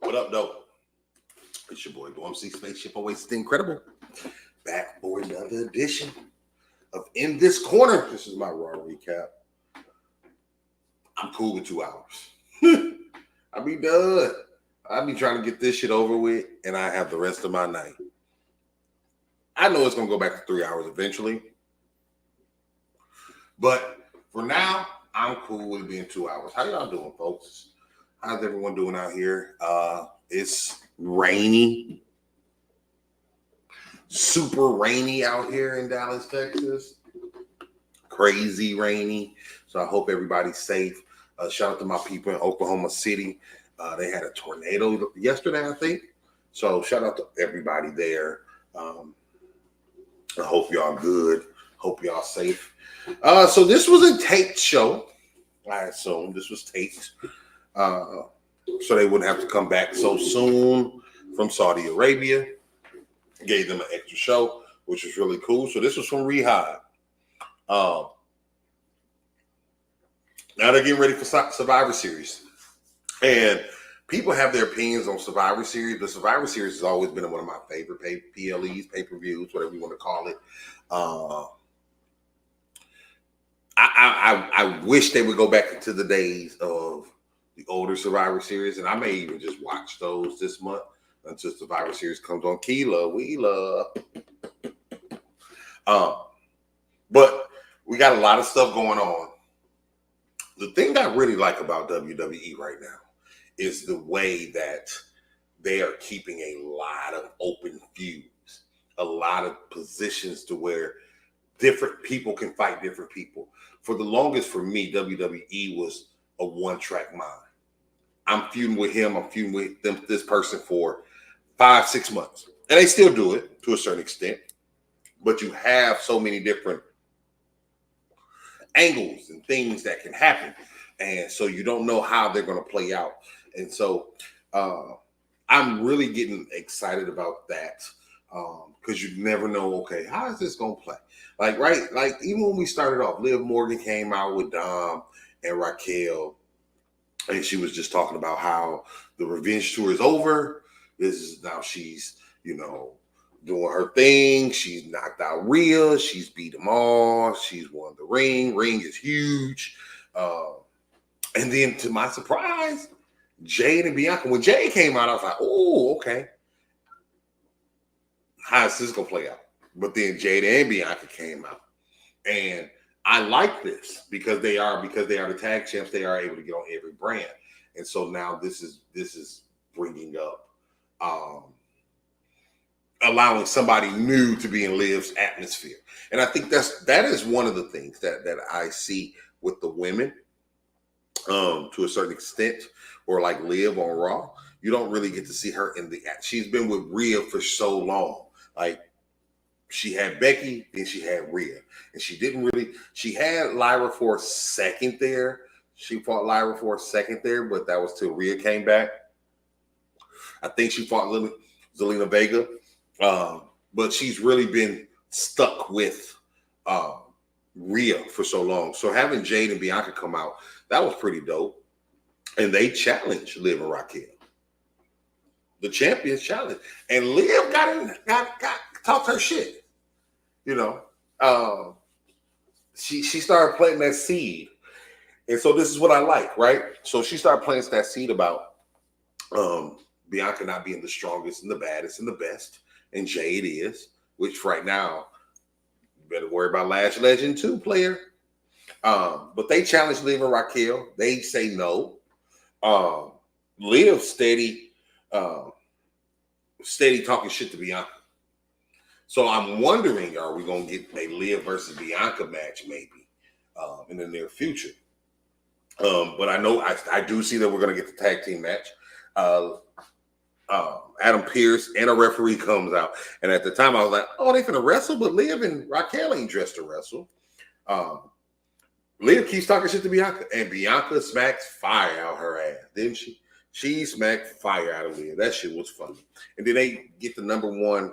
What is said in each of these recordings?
What up, though? It's your boy, MC Spaceship, always the incredible. Back for another edition of In This Corner. This is my Raw recap. I'm cool with 2 hours. I'll be done. I'll be trying to get this shit over with, and I have the rest of my night. I know it's going to go back to 3 hours eventually. But for now, I'm cool with it being 2 hours. How y'all doing, folks? How's everyone doing out here? It's rainy. Super rainy out here in Dallas, Texas. Crazy rainy. So I hope everybody's safe. Shout out to my people in Oklahoma City. They had a tornado yesterday, I think. So shout out to everybody there. I hope y'all good. Hope y'all safe. So this was a taped show. I assume this was taped. So they wouldn't have to come back so soon from Saudi Arabia. Gave them an extra show, which was really cool. So this was from Rehab. Now they're getting ready for Survivor Series. And people have their opinions on Survivor Series. The Survivor Series has always been one of my favorite PLEs, pay-per-views, whatever you want to call it. I wish they would go back to the days of the older Survivor Series, and I may even just watch those this month until Survivor Series comes on. Keela, we love. But we got a lot of stuff going on. The thing I really like about WWE right now is the way that they are keeping a lot of open feuds, a lot of positions to where different people can fight different people. For the longest, for me, WWE was a one-track mind. I'm feuding with him. I'm feuding with this person for 5-6 months. And they still do it to a certain extent. But you have so many different angles and things that can happen. And so you don't know how they're going to play out. And so I'm really getting excited about that. Because you never know, okay, how is this going to play? Like even when we started off, Liv Morgan came out with Dom and Raquel. And she was just talking about how the revenge tour is over. Now she's, doing her thing. She's knocked out Rhea. She's beat them all. She's won the ring. Ring is huge. And then to my surprise, Jade and Bianca. When Jade came out, I was like, oh, okay. How is this going to play out? But then Jade and Bianca came out. And I like this because they are the tag champs. They are able to get on every brand, and so now this is bringing up allowing somebody new to be in Liv's atmosphere, and I think that is one of the things that I see with the women to a certain extent, or like Liv on Raw. You don't really get to see her in the act. She's been with Rhea for so long, like. She had Becky, then she had Rhea. And she had Lyra for a second there. She fought Lyra for a second there, but that was till Rhea came back. I think she fought Zelina Vega. But she's really been stuck with Rhea for so long. So having Jade and Bianca come out, that was pretty dope. And they challenged Liv and Raquel. The champions challenged. And Liv got talked her shit. She started planting that seed. And so this is what I like, right? So she started planting that seed about Bianca not being the strongest and the baddest and the best. And Jade is, which right now, you better worry about Lash Legend 2 player. But they challenged Liv and Raquel. They say no. Liv steady talking shit to Bianca. So I'm wondering, are we going to get a Liv versus Bianca match maybe in the near future? But I know I do see that we're going to get the tag team match. Adam Pearce and a referee comes out. And at the time I was like, oh, they finna wrestle? But Liv and Raquel ain't dressed to wrestle. Liv keeps talking shit to Bianca. And Bianca smacks fire out her ass, didn't she? She smacked fire out of Liv. That shit was funny. And then they get the number one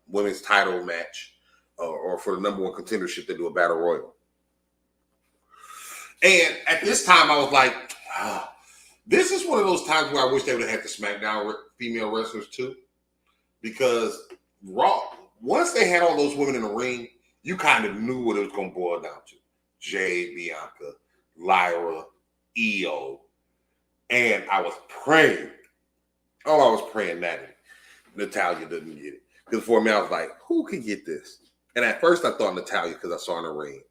women's title match or for the number one contendership, they do a battle royal. And at this time I was like, This is one of those times where I wish they would have had the SmackDown female wrestlers too, because Raw, once they had all those women in the ring, you kind of knew what it was going to boil down to. Jade, Bianca, Lyra, Io, and I was praying. Oh, I was praying that Natalya doesn't get it. Because for me, I was like, who can get this? And at first I thought Natalya because I saw her in the ring.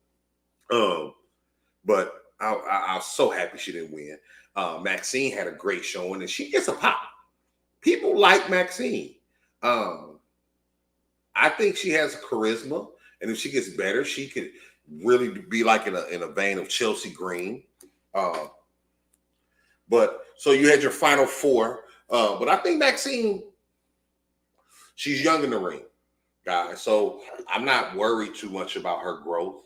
But I was so happy she didn't win. Maxine had a great showing, and she gets a pop. People like Maxine. I think she has charisma, and if she gets better, she could really be like in a vein of Chelsea Green. But so you had your final four. But I think Maxine, she's young in the ring, guys. So I'm not worried too much about her growth.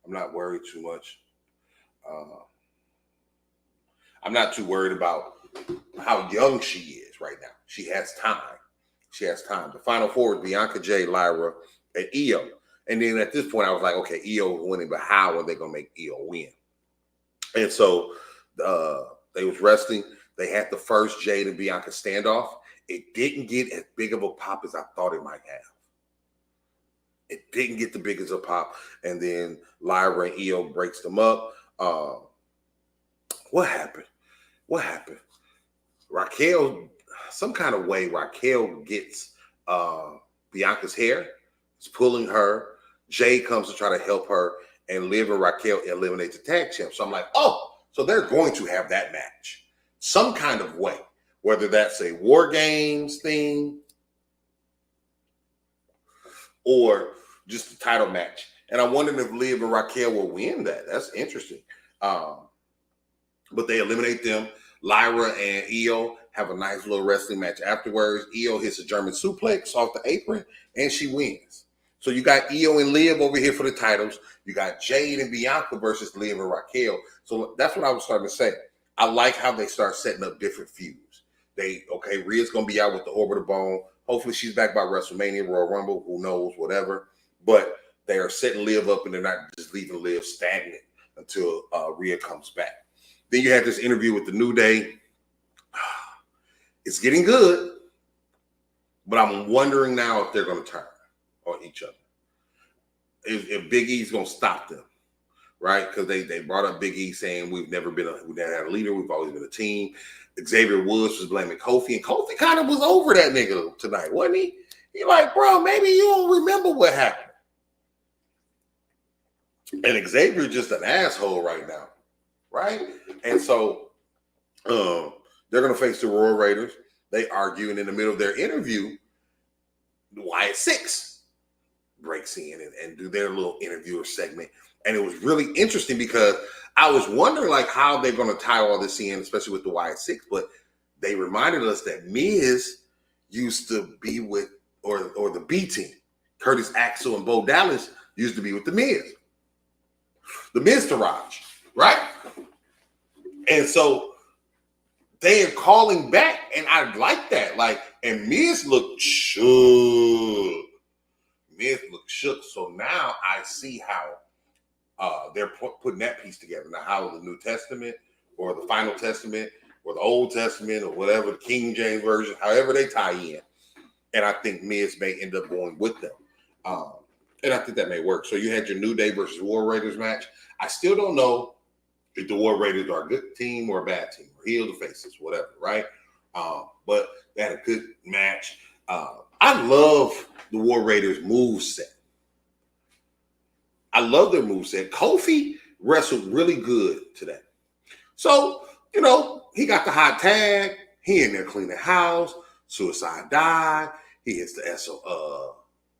I'm not worried too much. I'm not too worried about how young she is right now. She has time. She has time. The final four is Bianca, Jade, Lyra, and Io. And then at this point, I was like, okay, Io is winning, but how are they going to make Io win? And so they was wrestling. They had the first Jade and Bianca standoff. It didn't get as big of a pop as I thought it might have. It didn't get the biggest of a pop. And then Lyra and Io breaks them up. What happened? What happened? Raquel, some kind of way, Raquel gets Bianca's hair. It's pulling her. Jay comes to try to help her, and Liv and Raquel eliminate the tag champ. So I'm like, oh, so they're going to have that match some kind of way, whether that's a War Games thing or just a title match. And I'm wondering if Liv and Raquel will win that. That's interesting. But they eliminate them. Lyra and Io have a nice little wrestling match afterwards. Io hits a German suplex off the apron, and she wins. So you got Io and Liv over here for the titles. You got Jade and Bianca versus Liv and Raquel. So that's what I was starting to say. I like how they start setting up different feuds. Rhea's going to be out with the orbital bone. Hopefully she's back by WrestleMania, Royal Rumble, who knows, whatever. But they are setting Liv up, and they're not just leaving Liv stagnant until Rhea comes back. Then you had this interview with the New Day. It's getting good, but I'm wondering now if they're going to turn on each other. If Big E's going to stop them, right? Because they brought up Big E saying we've never had a leader. We've always been a team. Xavier Woods was blaming Kofi, and Kofi kind of was over that nigga tonight, wasn't he? He like, bro, maybe you don't remember what happened. And Xavier's just an asshole right now, right? And so they're going to face the Royal Raiders. They argue, and in the middle of their interview, Wyatt Six breaks in and do their little interviewer segment. And it was really interesting because I was wondering like how they're going to tie all this in, especially with the Wyatt Six. But they reminded us that Miz used to be with, or the B team. Curtis Axel and Bo Dallas used to be with the Miz. The Miztourage, right? And so they are calling back, and I like that. Like, and Miz looked shook. Miz looked shook. So now I see how they're putting that piece together. Now, how the New Testament or the Final Testament or the Old Testament or whatever, the King James Version, however they tie in. And I think Miz may end up going with them. And I think that may work. So you had your New Day versus War Raiders match. I still don't know if the War Raiders are a good team or a bad team, or heel to faces, whatever, right? But they had a good match. I love the War Raiders move set. I love their move set. Kofi wrestled really good today. So, he got the hot tag. He in there cleaning house. Suicide dive. He hits the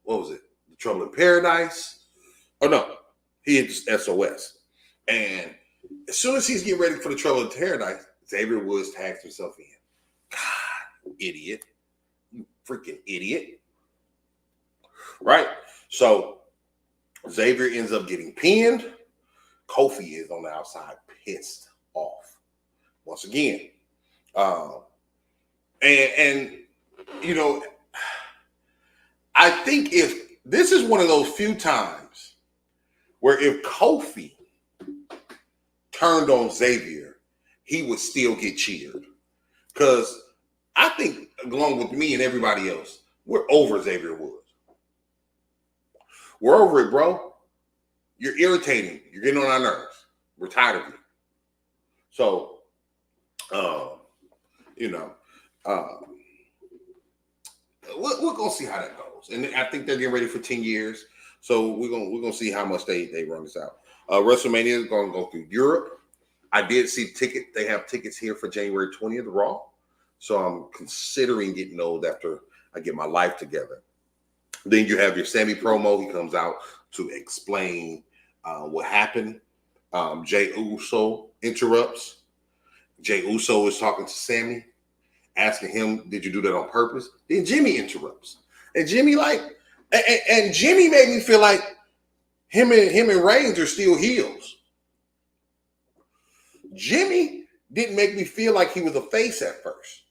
what was it? The Trouble in Paradise. Oh, no. He hits SOS. And as soon as he's getting ready for the Trouble in Paradise, Xavier Woods tags himself in. God, idiot. You freaking idiot. Right? So Xavier ends up getting pinned. Kofi is on the outside pissed off. Once again. I think if this is one of those few times where if Kofi turned on Xavier, he would still get cheered. Because I think, along with me and everybody else, we're over Xavier Woods. We're over it, bro. You're irritating. You're getting on our nerves. We're tired of you. So, we're gonna see how that goes. And I think they're getting ready for 10 years. So we're gonna see how much they run this out. WrestleMania is gonna go through Europe. I did see they have tickets here for January 20th, Raw. So I'm considering getting those after I get my life together. Then you have your Sammy promo. He comes out to explain what happened. Jey Uso interrupts. Jey Uso is talking to Sammy, asking him, "Did you do that on purpose?" Then Jimmy interrupts, and Jimmy and Jimmy made me feel like him and Reigns are still heels. Jimmy didn't make me feel like he was a face at first.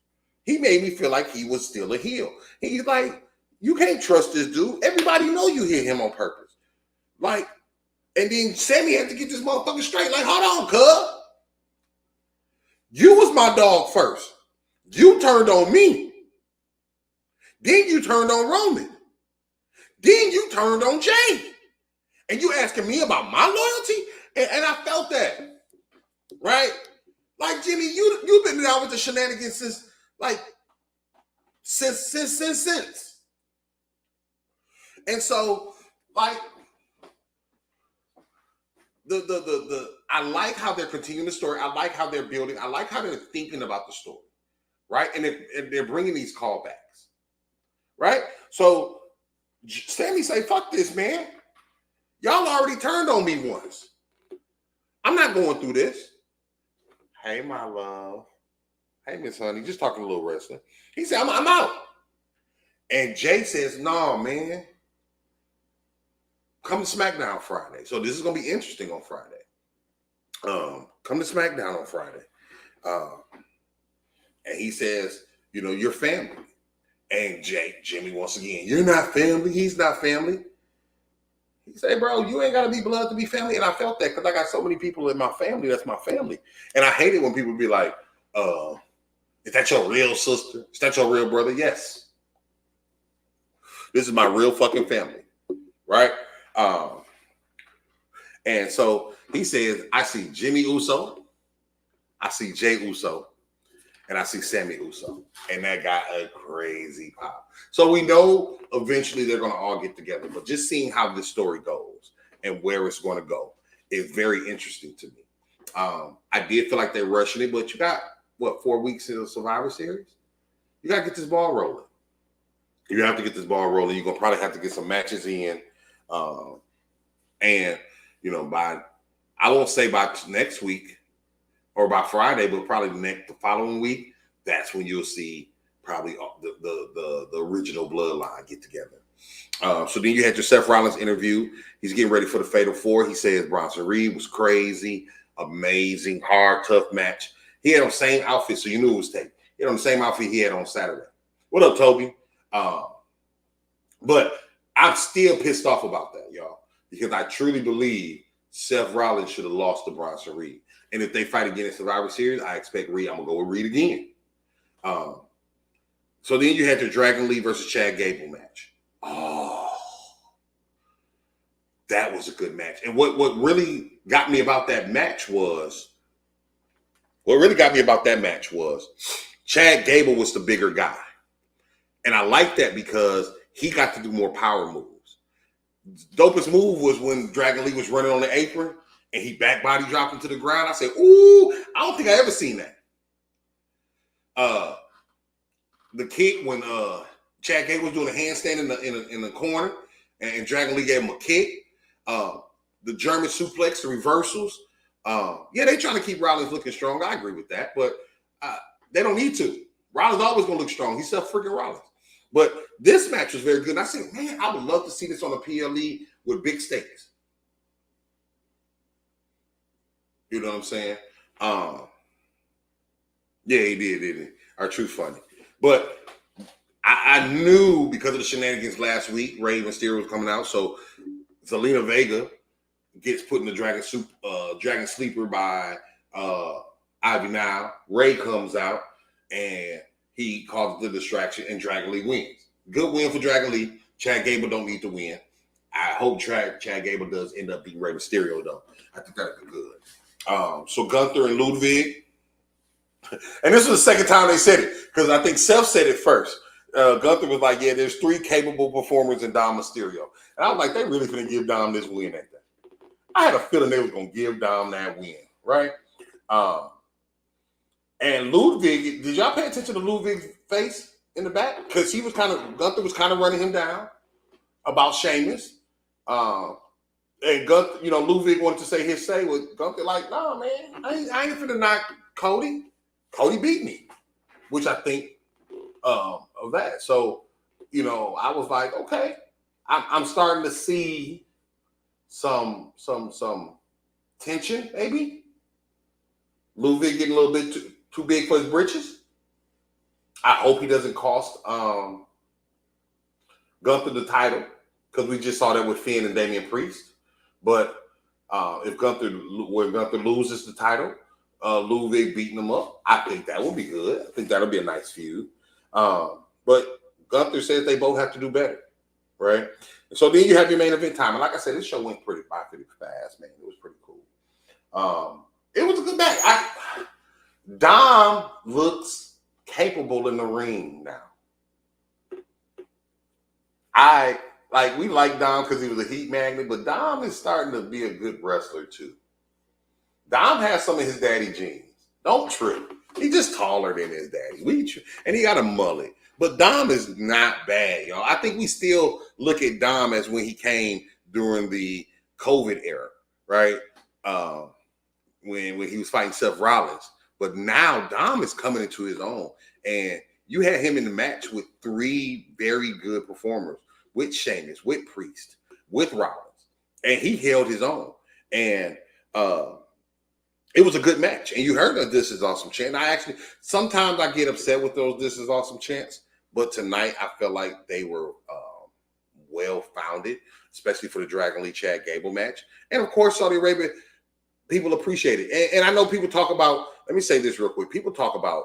He made me feel like he was still a heel. He's like, you can't trust this dude. Everybody know you hit him on purpose. Like, and then Sammy had to get this motherfucker straight. Like, hold on, cuz. You was my dog first. You turned on me. Then you turned on Roman. Then you turned on Jay. And you asking me about my loyalty? And I felt that. Right? Like, Jimmy, you've been down with the shenanigans since. And so, like, I like how they're continuing the story. I like how they're building. I like how they're thinking about the story, right? And they're bringing these callbacks, right? So Sammy say, "Fuck this, man. Y'all already turned on me once. I'm not going through this." Hey, my love. Hey, Miss Honey. Just talking a little wrestling. He said, "I'm out." And Jay says, "No, man. Come to SmackDown Friday." So this is going to be interesting on Friday. Come to SmackDown on Friday. And he says, you're family. And Jimmy, once again, you're not family. He's not family. He say, bro, you ain't got to be blood to be family. And I felt that because I got so many people in my family. That's my family. And I hate it when people be like, is that your real sister? Is that your real brother? Yes. This is my real fucking family. Right? And so he says, I see Jimmy Uso, I see Jey Uso, and I see Sammy Uso. And that got a crazy pop. So we know eventually they're going to all get together. But just seeing how this story goes and where it's going to go is very interesting to me. I did feel like they're rushing it, but you got, 4 weeks in the Survivor Series? You got to get this ball rolling. You have to get this ball rolling. You're going to probably have to get some matches in. And, I won't say by next week or by Friday, but probably the following week, that's when you'll see probably the original bloodline get together. So then you had your Seth Rollins interview. He's getting ready for the Fatal 4. He says Bronson Reed was crazy, amazing, hard, tough match. He had on the same outfit, so you knew it was tape. He had on the same outfit he had on Saturday. What up, Toby? But I'm still pissed off about that, y'all, because I truly believe Seth Rollins should have lost to Bronson Reed. And if they fight again in Survivor Series, I expect Reed. I'm going to go with Reed again. So then you had your Dragon Lee versus Chad Gable match. Oh, that was a good match. And what really got me about that match was, Chad Gable was the bigger guy. And I like that because he got to do more power moves. Dopest move was when Dragon Lee was running on the apron and he back body dropped him to the ground. I said, ooh, I don't think I ever seen that. The kick when Chad Gable was doing a handstand in the corner and Dragon Lee gave him a kick. The German suplex, the reversals. They trying to keep Rollins looking strong. I agree with that, but they don't need to. Rollins always going to look strong. He's freaking Rollins. But this match was very good. And I said, man, I would love to see this on a PLE with big stakes. You know what I'm saying? Yeah, he did, didn't he? Our Truth Funny. But I knew because of the shenanigans last week, Rey Mysterio was coming out. So Zelina Vega gets put in the Dragon Sleeper by Ivy Nile. Ray comes out and he causes the distraction and Dragon Lee wins. Good win for Dragon Lee. Chad Gable don't need to win. I hope Chad Gable does end up beating Rey Mysterio though. I think that'd be good. So Gunther and Ludwig. And this was the second time they said it because I think Seth said it first. Gunther was like, yeah, there's 3 capable performers in Dom Mysterio. And I was like, they really finna give Dom this win at that. I had a feeling they was going to give Dom that win, right? And Ludwig, did y'all pay attention to Ludwig's face in the back? Because Gunther was kind of running him down about Sheamus. And Gunther, Ludwig wanted to say his say with Gunther, like, no, man, I ain't finna knock Cody. Cody beat me, which I think of that. So, I was like, okay, I'm starting to see some tension, maybe. Ludwig getting a little bit too big for his britches. I hope he doesn't cost Gunther the title because we just saw that with Finn and Damian Priest. But if Gunther loses the title, Ludwig beating him up, I think that would be good. I think that'll be a nice feud. But Gunther says they both have to do better, right? And so then you have your main event time. And like I said, this show went pretty fast, man. It was pretty cool. It was a good match. Dom looks capable in the ring now. We like Dom because he was a heat magnet, but Dom is starting to be a good wrestler too. Dom has some of his daddy genes. Don't trip. He's just taller than his daddy. And he got a mullet. But Dom is not bad, y'all. I think we still look at Dom as when he came during the COVID era, right? When he was fighting Seth Rollins. But now Dom is coming into his own. And you had him in the match with 3 very good performers, with Sheamus, with Priest, with Rollins. And he held his own. And it was a good match. And you heard that This Is Awesome chant. Sometimes I get upset with those This Is Awesome chants. But tonight I felt like they were well-founded, especially for the Dragon Lee Chad Gable match. And of course, Saudi Arabia, people appreciate it. And I know people talk about, let me say this real quick. People talk about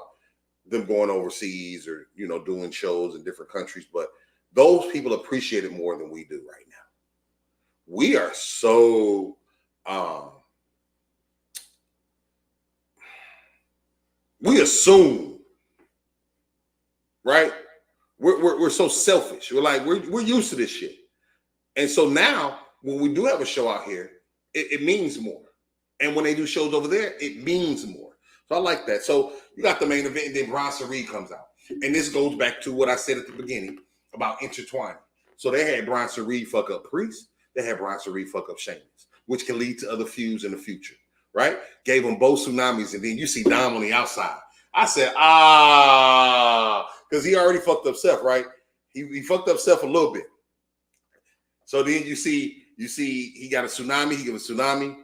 them going overseas or, doing shows in different countries, but those people appreciate it more than we do right now. We are so we assume, right? We're so selfish. We're like, we're used to this shit. And so now when we do have a show out here, it means more. And when they do shows over there, it means more. So I like that. So you got the main event, and then Bronson Reed comes out. And this goes back to what I said at the beginning about intertwining. So they had Bronson Reed fuck up Priest. They had Bronson Reed fuck up Sheamus, which can lead to other feuds in the future, right? Gave them both tsunamis, and then you see Dom on the outside. I said, because he already fucked up Seth, right? He fucked up Seth a little bit. So then you see he got a tsunami. He gave a tsunami.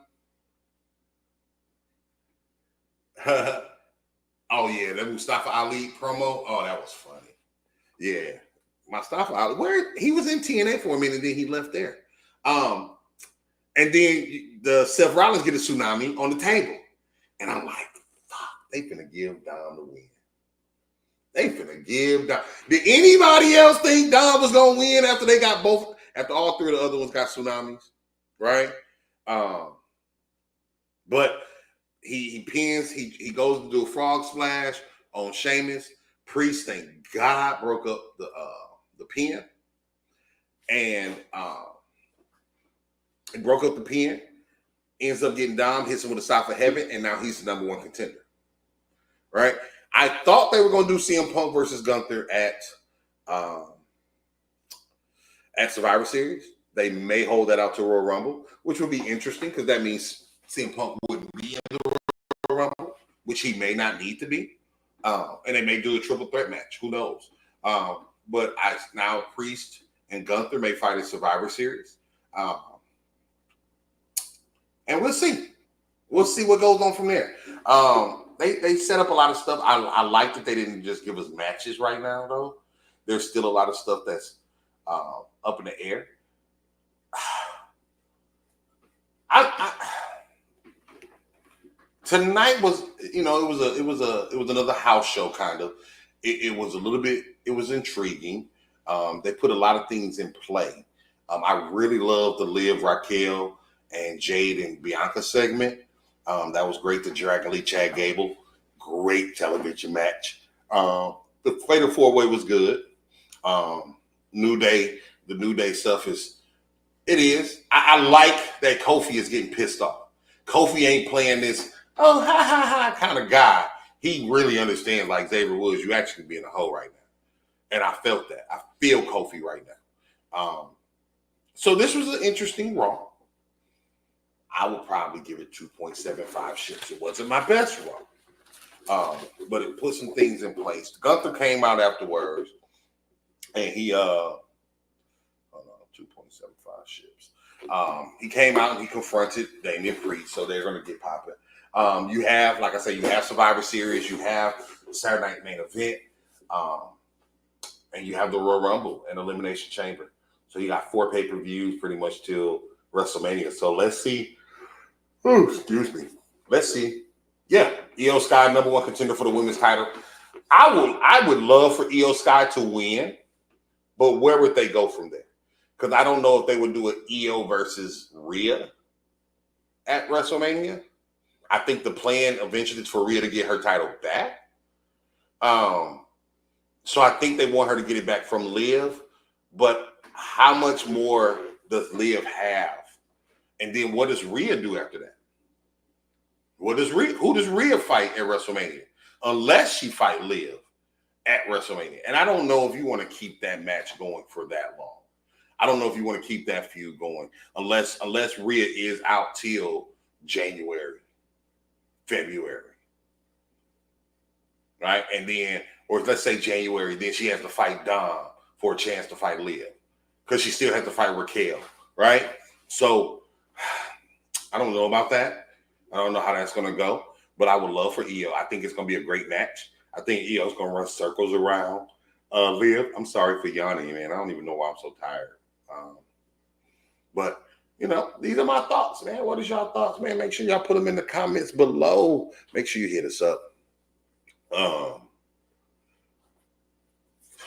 Oh yeah, that Mustafa Ali promo. Oh, that was funny. Yeah, Mustafa Ali. Where he was in TNA for a minute, then he left there. And then the Seth Rollins get a tsunami on the table, and I'm like, fuck, they finna give Dom the win. They finna give Dom. Did anybody else think Dom was gonna win after all 3 of the other ones got tsunamis, right? But he pins, he goes to do a frog splash on Sheamus. Priest, thank God, broke up the pin. And he broke up the pin, ends up getting Dom, hits him with a South of Heaven, and now he's the #1 contender. Right? I thought they were going to do CM Punk versus Gunther at Survivor Series. They may hold that out to Royal Rumble, which would be interesting because that means CM Punk wouldn't be in the Royal Rumble, which he may not need to be. And they may do a triple threat match. Who knows? But now Priest and Gunther may fight at Survivor Series. And we'll see. We'll see what goes on from there. They set up a lot of stuff. I like that they didn't just give us matches right now, though. There's still a lot of stuff that's up in the air. tonight was, it was another house show kind of. It was a little bit, it was intriguing. They put a lot of things in play. I really love the Liv, Raquel, and Jade and Bianca segment. That was great. The Dragon Lee, Chad Gable, great television match. The Fatal 4-Way was good. New Day, the New Day stuff is. I like that Kofi is getting pissed off. Kofi ain't playing this, oh, ha, ha, ha kind of guy. He really understands, like Xavier Woods, you actually be in a hole right now. And I felt that. I feel Kofi right now. So this was an interesting Raw. I would probably give it 2.75 ships. It wasn't my best Raw. But it put some things in place. Gunther came out afterwards, and he 2.75 ships. He came out and he confronted Damian Priest, so they're going to get popping. You have, like I said, you have Survivor Series, you have Saturday Night Main Event, and you have the Royal Rumble and Elimination Chamber. So you got 4 pay-per-views pretty much till WrestleMania. So let's see. Excuse me. Let's see. Yeah, Io Sky, #1 contender for the women's title. I would love for Io Sky to win, but where would they go from there? Because I don't know if they would do an Io versus Rhea at WrestleMania. I think the plan eventually is for Rhea to get her title back. So I think they want her to get it back from Liv. But how much more does Liv have? And then what does Rhea do after that? Who does Rhea fight at WrestleMania? Unless she fight Liv at WrestleMania. And I don't know if you want to keep that match going for that long. I don't know if you want to keep that feud going unless Rhea is out till January, February. Right? And then, or let's say January, then she has to fight Dom for a chance to fight Liv. Because she still has to fight Raquel. Right? So, I don't know about that. I don't know how that's going to go. But I would love for Io. I think it's going to be a great match. I think Io's going to run circles around Liv. I'm sorry for yawning, man. I don't even know why I'm so tired. But, these are my thoughts, man. What is y'all thoughts, man? Make sure y'all put them in the comments below. Make sure you hit us up.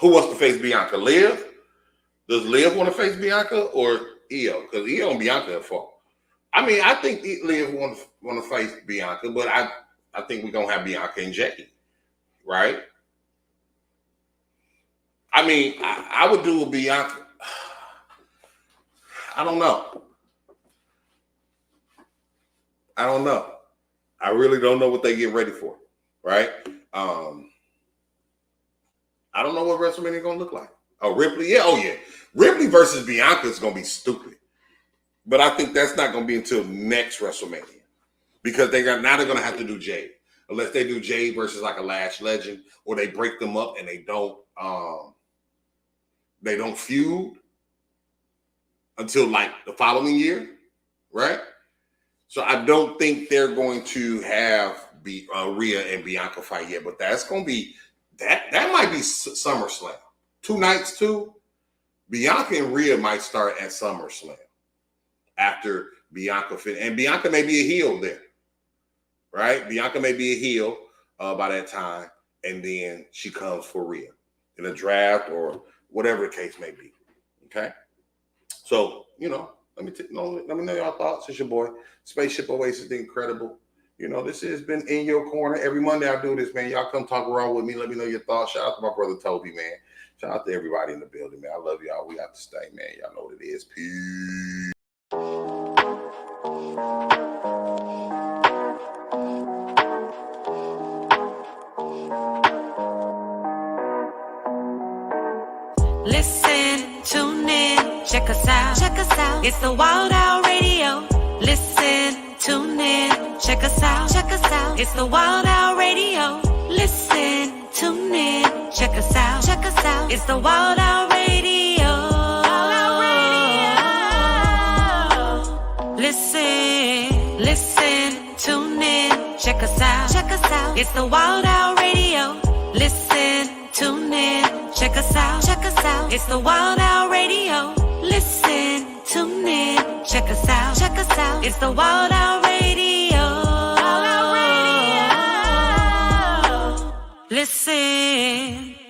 Who wants to face Bianca? Liv? Does Liv want to face Bianca or Io? Because Io and Bianca are fought. I mean, I think Liv want to face Bianca, but I think we're going to have Bianca and Jackie, right? I mean, I would do a Bianca. I don't know. I really don't know what they get ready for, right? I don't know what WrestleMania is going to look like. Oh, Ripley? Yeah, oh yeah. Ripley versus Bianca is going to be stupid. But I think that's not going to be until next WrestleMania. Because they're going to have to do Jade. Unless they do Jade versus like a Lash Legend, or they break them up and they don't feud until like the following year, right? So I don't think they're going to have Rhea and Bianca fight yet, but that's going to be that might be SummerSlam. 2 nights too. Bianca and Rhea might start at SummerSlam after Bianca and Bianca may be a heel there, right? Bianca may be a heel by that time, and then she comes for Rhea in a draft or whatever the case may be. Okay, so let me know y'all thoughts. It's your boy Spaceship Oasis, the Incredible. This has been In Your Corner. Every Monday I do this, man. Y'all come talk around with me. Let me know your thoughts. Shout out to my brother Toby, man. Shout out to everybody in the building, man. I love y'all. We got to stay, man. Y'all know what it is. Peace. Listen, tune in, check us out. It's the Wild Out Radio. Listen, tune in, check us out. It's the Wild Out Radio. Listen, tune in, check us out. It's the Wild Out Radio. Listen, tune in, check us out. It's the Wild Out Radio. Listen, tune in, check us out. It's the Wild Out Radio. Listen, tune in, check us out. It's the Wild Out Radio. Listen.